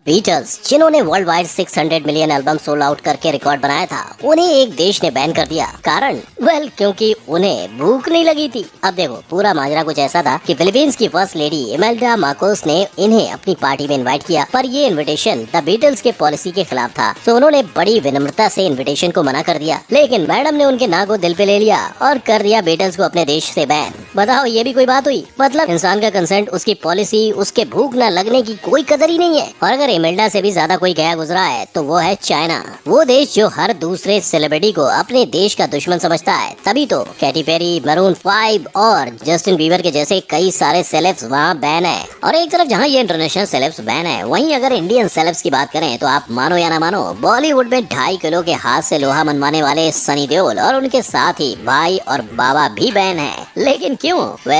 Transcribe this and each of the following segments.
Beatles, जिन्होंने world wide 600 million album sold out करके record बनाया था, उन्हें एक देश ने बैन कर दिया। कारण क्योंकि उन्हें भूख नहीं लगी थी। अब देखो, पूरा माजरा कुछ ऐसा था कि फिलीपींस की फर्स्ट लेडी इमेल्डा मार्कोस ने इन्हें अपनी पार्टी में इनवाइट किया, पर ये इनविटेशन द बीटल्स के पॉलिसी के खिलाफ था, तो उन्होंने बड़ी विनम्रता से इनविटेशन को मना कर दिया। लेकिन मैडम ने उनके ना को दिल पे ले लिया और कर दिया बीटल्स को अपने देश से बैन। बताओ, ये भी कोई बात हुई? मतलब इंसान का कंसेंट, उसकी पॉलिसी, उसके भूख न लगने की कोई कदर ही नहीं है। और अगर इमेल्डा से भी ज्यादा कोई गया गुजरा है तो वो है चाइना, वो देश जो हर दूसरे सेलिब्रिटी को अपने देश का दुश्मन समझता है। तभी तो कैटी पेरी, मरून 5 और जस्टिन बीबर के जैसे कई सारे सेलेब्स वहाँ बैन है। और एक तरफ जहाँ ये इंटरनेशनल सेलेब्स बैन है, वहीं अगर इंडियन सेलेब्स की बात करें तो आप मानो या ना मानो, बॉलीवुड में 2.5 किलो के हाथ से लोहा मनवाने वाले सनी देओल और उनके साथ ही भाई और बाबा भी बैन है। लेकिन क्यों?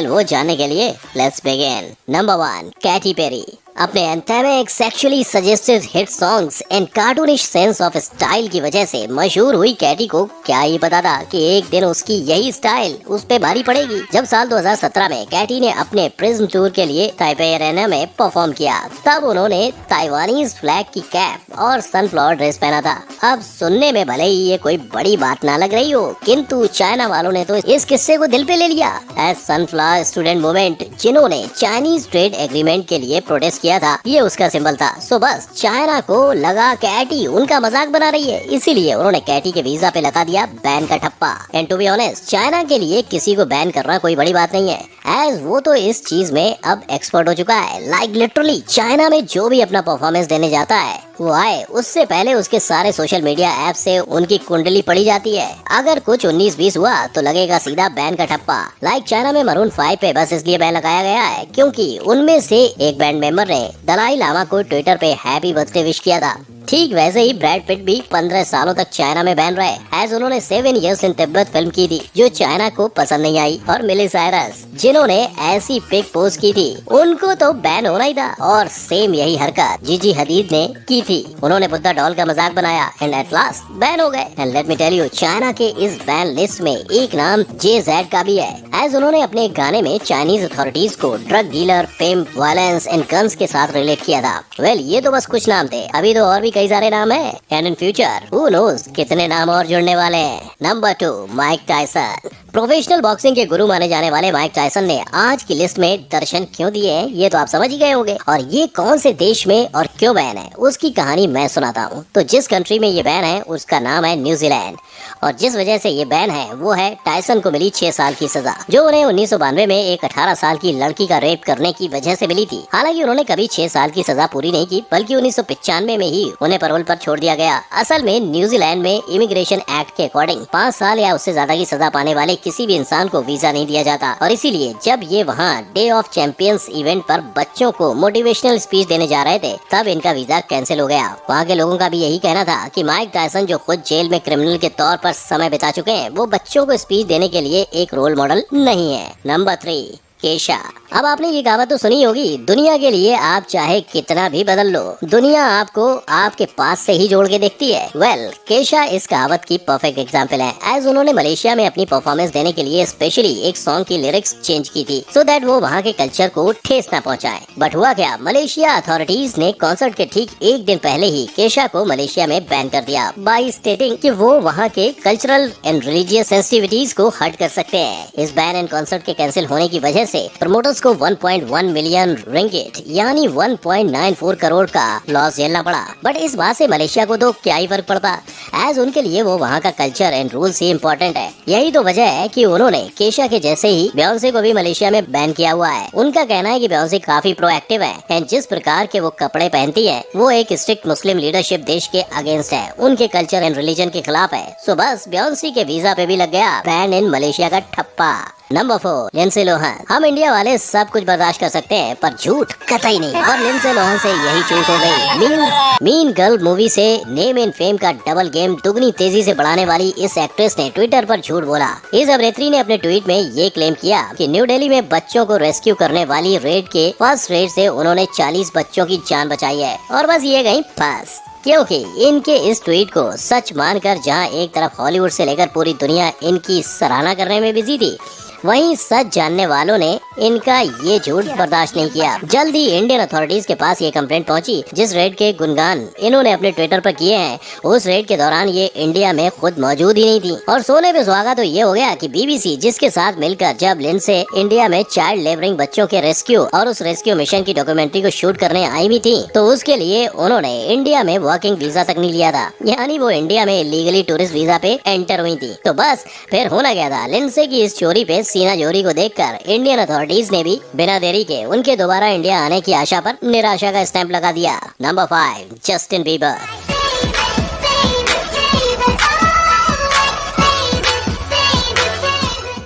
वो जानने के लिए let's begin. Number 1, Katy Perry. अपने anthemic, sexually suggestive hit songs and cartoonish sense of style की वजह से मशहूर हुई कैटी को क्या ही पता था कि एक दिन उसकी यही स्टाइल उस पे भारी पड़ेगी। जब साल 2017 में कैटी ने अपने प्रिज्म टूर के लिए ताइपे अरेना में परफॉर्म किया, तब उन्होंने ताइवानीज फ्लैग की कैप और सनफ्लावर ड्रेस पहना था। अब सुनने में भले ही ये कोई बड़ी बात ना लग रही हो, किंतु चाइना वालों ने तो इस किस्से को दिल पे ले लिया। एज सनफ्लावर स्टूडेंट मूवमेंट, जिन्होंने चाइनीज ट्रेड एग्रीमेंट के लिए प्रोटेस्ट किया था, ये उसका सिंबल था। सो बस चाइना को लगा कैटी उनका मजाक बना रही है, इसीलिए उन्होंने कैटी के वीजा पे लगा दिया बैन का ठप्पा। And to be honest, China के लिए किसी को बैन करना कोई बड़ी बात नहीं है, एज वो तो इस चीज में अब एक्सपर्ट हो चुका है। लाइक लिटरली चाइना में जो भी अपना परफॉर्मेंस देने जाता है, वो आए उससे पहले उसके सारे सोशल मीडिया ऐप से उनकी कुंडली पड़ी जाती है। अगर कुछ 19-20 हुआ तो लगेगा सीधा बैन का ठप्पा। लाइक चाइना में मरून 5 पे बस इसलिए बैन लगाया गया है क्योंकि उनमें से एक बैंड मेंबर ने दलाई लामा को ट्विटर पे हैप्पी बर्थडे विश किया था। ठीक वैसे ही ब्रैड पिट भी 15 सालों तक चाइना में बैन रहे, एज उन्होंने 7 इयर्स इन तिब्बत फिल्म की थी जो चाइना को पसंद नहीं आई। और मिली साइरस, जिन्होंने ऐसी पिक पोस्ट की थी, उनको तो बैन होना ही था। और सेम यही हरकत जीजी हदीद ने की थी, उन्होंने बुद्धा डॉल का मजाक बनाया एंड एट लास्ट बैन हो गए। And let me tell you, China के इस बैन लिस्ट में एक नाम JZ का भी है, एज उन्होंने अपने एक गाने में चाइनीज अथॉरिटीज को drug dealer, pimp, violence and guns के साथ रिलेट किया था। ये तो बस कुछ नाम थे, अभी तो और भी कई सारे नाम है। And in future who knows कितने नाम और जुड़ने वाले हैं। Number 2, Mike Tyson. Professional boxing के गुरु माने जाने वाले माइक टायसन ने आज की लिस्ट में दर्शन क्यों दिए हैं, ये तो आप समझ ही गए होंगे। और ये कौन से देश में और क्यों बैन है, उसकी कहानी मैं सुनाता हूँ। तो जिस कंट्री में ये बैन है उसका नाम है न्यूजीलैंड, और जिस वजह से ये बैन है वो है टायसन को मिली 6 साल की सजा, जो उन्हें 1992 में एक 18 साल की लड़की का रेप करने की वजह से मिली थी। हालांकि उन्होंने कभी 6 साल की सजा पूरी नहीं की, बल्कि 1995 में ही उन्हें पैरोल पर छोड़ दिया गया। असल में न्यूजीलैंड में इमिग्रेशन एक्ट के अकॉर्डिंग 5 साल या उससे ज्यादा की सजा पाने वाले किसी भी इंसान को वीजा नहीं दिया जाता। और इसीलिए जब ये वहाँ डे ऑफ चैंपियंस इवेंट पर बच्चों को मोटिवेशनल स्पीच देने जा रहे थे, तब इनका वीजा कैंसिल हो गया। वहाँ के लोगों का भी यही कहना था कि माइक टायसन, जो खुद जेल में क्रिमिनल के तौर पर समय बिता चुके हैं, वो बच्चों को स्पीच देने के लिए एक रोल मॉडल नहीं है। नंबर 3, केशा। अब आपने ये कहावत तो सुनी होगी, दुनिया के लिए आप चाहे कितना भी बदल लो, दुनिया आपको आपके पास से ही जोड़ के देखती है। केशा इस कहावत की परफेक्ट एग्जांपल है, एज उन्होंने मलेशिया में अपनी परफॉर्मेंस देने के लिए स्पेशली एक सॉन्ग की लिरिक्स चेंज की थी, सो दैट वो वहाँ के कल्चर को ठेस न पहुँचाए। बट हुआ क्या, मलेशिया अथॉरिटीज ने कॉन्सर्ट के ठीक एक दिन पहले ही केशा को मलेशिया में बैन कर दिया, बाई स्टेटिंग कि वो वहाँ के कल्चरल एंड रिलीजियस सेंसिटिविटीज को हर्ट कर सकते हैं। इस बैन एंड कॉन्सर्ट के कैंसिल होने की वजह से प्रमोटर्स को 1.1 मिलियन रिंगिट यानी 1.94 करोड़ का लॉस झेलना पड़ा। बट इस बात से मलेशिया को तो क्या ही फर्क पड़ता, एज उनके लिए वो वहाँ का culture and rules he important है। यही तो वजह है कि उन्होंने केशा के जैसे ही बियोंसे को भी मलेशिया में बैन किया हुआ है। उनका कहना है कि बियोंसे काफी प्रोएक्टिव है एंड जिस प्रकार के वो कपड़े पहनती है वो एक स्ट्रिक्ट मुस्लिम लीडरशिप देश के अगेंस्ट है, उनके कल्चर एंड रिलीजन के खिलाफ है। सो बस बियोंसे के वीजा पे भी लग गया बैन इन मलेशिया का ठप्पा। Number 4, Lindsay Lohan. हम इंडिया वाले सब कुछ बर्दाश्त कर सकते हैं पर झूठ कतई नहीं, और लिंडसे लोहन से यही चूक हो गई। मीन गर्ल मूवी से नेम एंड फेम का डबल गेम दुगनी तेजी से बढ़ाने वाली इस एक्ट्रेस ने ट्विटर पर झूठ बोला। इस अभिनेत्री ने अपने ट्वीट में ये क्लेम किया कि न्यू दिल्ली में बच्चों को रेस्क्यू करने वाली रेड के फर्स्ट रेड से उन्होंने 40 बच्चों की जान बचाई है, और बस ये गई फंस। क्योंकि इनके इस ट्वीट को सच मानकर जहां एक तरफ हॉलीवुड से लेकर पूरी दुनिया इनकी सराहना करने में बिजी थी, वहीं सच जानने वालों ने इनका ये झूठ बर्दाश्त नहीं किया। जल्द ही इंडियन अथॉरिटीज के पास ये कंप्लेंट पहुंची, जिस रेड के गुणगान इन्होंने अपने ट्विटर पर किए हैं, उस रेड के दौरान ये इंडिया में खुद मौजूद ही नहीं थी। और सोने पे सुहागा तो ये हो गया कि बीबीसी जिसके साथ मिलकर जब लिंडसे इंडिया में चाइल्ड लेबरिंग बच्चों के रेस्क्यू और उस रेस्क्यू मिशन की डॉक्यूमेंट्री को शूट करने आई भी थी, तो उसके लिए उन्होंने इंडिया में वर्किंग वीजा तक नहीं लिया था, यानी वो इंडिया में इलीगली टूरिस्ट वीजा पे एंटर हुई थी। तो बस फिर होना क्या था, लिंडसे की इस चोरी पे सीना जोरी को देखकर इंडियन अथॉरिटीज ने भी बिना देरी के उनके दोबारा इंडिया आने की आशा पर निराशा का स्टैंप लगा दिया। Number 5, Justin Bieber.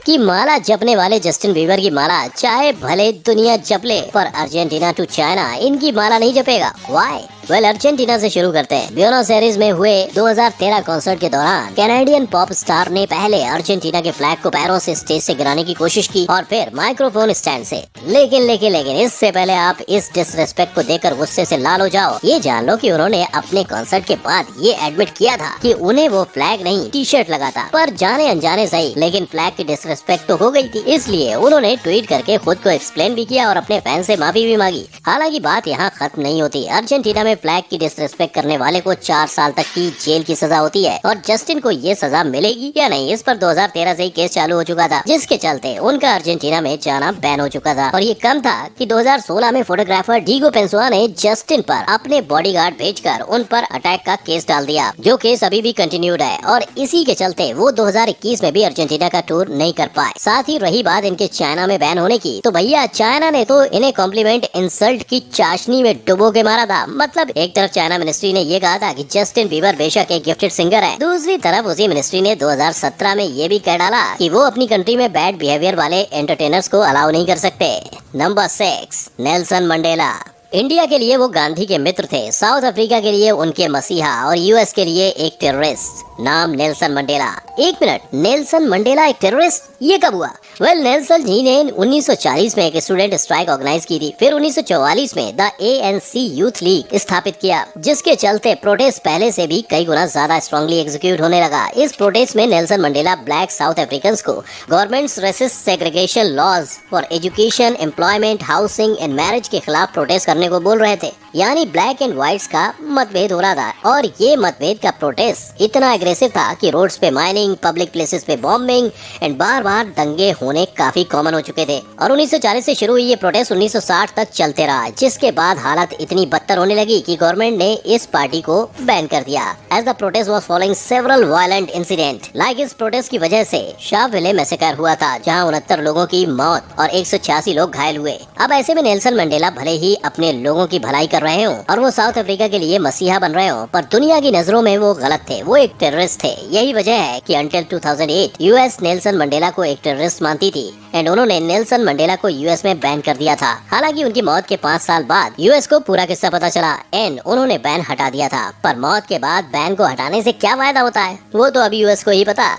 की माला जपने वाले जस्टिन बीबर की माला चाहे भले दुनिया जप ले, पर अर्जेंटीना टू चाइना इनकी माला नहीं जपेगा। व्हाई? वेल, अर्जेंटीना से शुरू करते हैं। ब्यूनस एयर्स में हुए 2013 कॉन्सर्ट के दौरान कैनेडियन पॉप स्टार ने पहले अर्जेंटीना के फ्लैग को पैरों से स्टेज से गिराने की कोशिश की और फिर माइक्रोफोन स्टैंड से। लेकिन इससे पहले आप इस डिसरेस्पेक्ट को देखकर गुस्से से लाल हो जाओ, ये जान लो कि उन्होंने अपने कॉन्सर्ट के बाद ये एडमिट किया था कि उन्हें वो फ्लैग नहीं टी शर्ट लगा था, पर जाने अनजाने सही, लेकिन फ्लैग की डिसरेस्पेक्ट तो हो गई थी। इसलिए उन्होंने ट्वीट करके खुद को एक्सप्लेन भी किया और अपने फैन से माफी भी मांगी। हालांकि बात यहाँ खत्म नहीं होती। अर्जेंटीना में फ्लैग की डिसरेस्पेक्ट करने वाले को 4 साल तक की जेल की सजा होती है और जस्टिन को ये सजा मिलेगी या नहीं, इस पर 2013 से ही केस चालू हो चुका था, जिसके चलते उनका अर्जेंटीना में जाना बैन हो चुका था। और ये कम था कि 2016 में फोटोग्राफर डीगो पेंसुआ ने जस्टिन पर अपने बॉडीगार्ड भेजकर उन पर अटैक का केस डाल दिया, जो केस अभी भी कंटिन्यूड है और इसी के चलते वो 2021 में भी अर्जेंटीना का टूर नहीं कर पाए। साथ ही रही बात इनके चाइना में बैन होने की, तो भैया चाइना ने तो इन्हें कॉम्प्लीमेंट इंसल्ट की चाशनी में डुबो के मारा था। मतलब एक तरफ चाइना मिनिस्ट्री ने ये कहा था कि जस्टिन बीबर बेशक एक गिफ्टेड सिंगर है, दूसरी तरफ उसी मिनिस्ट्री ने 2017 में ये भी कह डाला कि वो अपनी कंट्री में बैड बिहेवियर वाले एंटरटेनर्स को अलाउ नहीं कर सकते। Number 6, Nelson Mandela. इंडिया के लिए वो गांधी के मित्र थे, साउथ अफ्रीका के लिए उनके मसीहा और यूएस के लिए एक टेररिस्ट। नाम नेल्सन मंडेला। एक मिनट, नेल्सन मंडेला एक टेररिस्ट, ये कब हुआ? वेल, नेल्सन जी ने 1940 में एक स्टूडेंट स्ट्राइक ऑर्गेनाइज की थी। फिर 1944 में द ANC यूथ लीग स्थापित किया, जिसके चलते प्रोटेस्ट पहले से भी कई गुना ज्यादा स्ट्रांगली एग्जीक्यूट होने लगा। इस प्रोटेस्ट में Nelson Mandela black South African को government's racist segregation laws for education, employment, housing and marriage के खिलाफ प्रोटेस्ट करने को बोल रहे थे। यानी ब्लैक एंड व्हाइट्स का मतभेद हो रहा था और ये मतभेद का प्रोटेस्ट इतना एग्रेसिव था कि रोड्स पे माइनिंग, पब्लिक प्लेसेस पे बॉम्बिंग एंड बार-बार दंगे होने काफी कॉमन हो चुके थे। और 1940 से शुरू हुई ये प्रोटेस्ट 1960 तक चलते रहा, जिसके बाद हालत इतनी बदतर होने लगी कि गवर्नमेंट ने इस पार्टी को बैन कर दिया। As the protest was following several violent incident. Like इस प्रोटेस्ट की वजह से शाहविले मैसेकर हुआ था, जहां 69 लोगों की मौत और 186 लोग घायल हुए। अब ऐसे में नेल्सन मंडेला भले ही अपने लोगों की भलाई कर रहे हो और वो साउथ अफ्रीका के लिए मसीहा बन रहे हो, पर दुनिया की नजरों में वो गलत थे, वो एक टेररिस्ट थे। यही वजह है कि अंटिल 2008 यूएस नेल्सन मंडेला को एक टेररिस्ट मानती थी एंड उन्होंने नेल्सन मंडेला को यूएस में बैन कर दिया था। हालांकि उनकी मौत के 5 साल बाद यूएस को पूरा किस्सा पता चला एंड उन्होंने बैन हटा दिया था। पर मौत के बाद बैन को हटाने से क्या फायदा होता है, वो तो अभी यूएस को ही पता।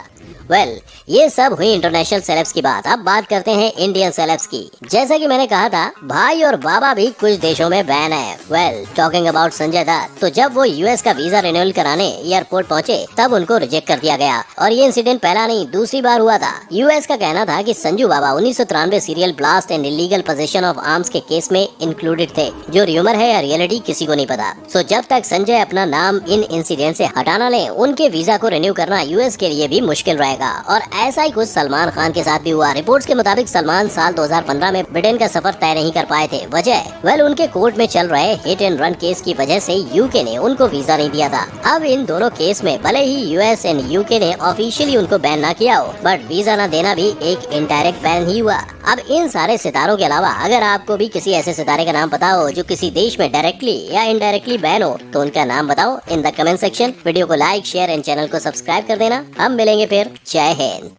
वेल, ये सब हुई इंटरनेशनल सेलेब्स की बात। अब बात करते हैं इंडियन सेलेब्स की। जैसा कि मैंने कहा था, भाई और बाबा भी कुछ देशों में बैन है। Well, talking about Sanjay Dutt, तो जब वो यूएस का वीजा रिन्यूअल कराने एयरपोर्ट पहुंचे, तब उनको रिजेक्ट कर दिया गया। और ये इंसिडेंट पहला नहीं, दूसरी बार हुआ था। यूएस का कहना था कि संजू बाबा 1993 serial blast and illegal possession of arms के केस में इंक्लूडेड थे, जो र्यूमर है या रियलिटी किसी को नहीं पता। सो जब तक संजय अपना नाम इन इंसिडेंट से हटाना ले, उनके वीजा को रिन्यू करना यूएस के लिए भी मुश्किल रहेगा। और ऐसा ही कुछ सलमान खान के साथ भी हुआ। रिपोर्ट्स के मुताबिक सलमान साल 2015 में ब्रिटेन का सफर तय नहीं कर पाए थे। वजह, वेल, उनके कोर्ट में चल रहे हिट एंड रन केस की वजह से यूके ने उनको वीजा नहीं दिया था। अब इन दोनों केस में भले ही यूएस एंड यूके ने ऑफिशियली उनको बैन ना किया हो, बट वीजा न देना भी एक इनडायरेक्ट बैन ही हुआ। अब इन सारे सितारों के अलावा अगर आपको भी किसी ऐसे सितारे का नाम पता हो जो किसी देश में डायरेक्टली या इनडायरेक्टली बैन हो, तो उनका नाम बताओ in the comment section. Video को लाइक, शेयर एंड चैनल को सब्सक्राइब कर देना। हम मिलेंगे फिर। जय हिंद।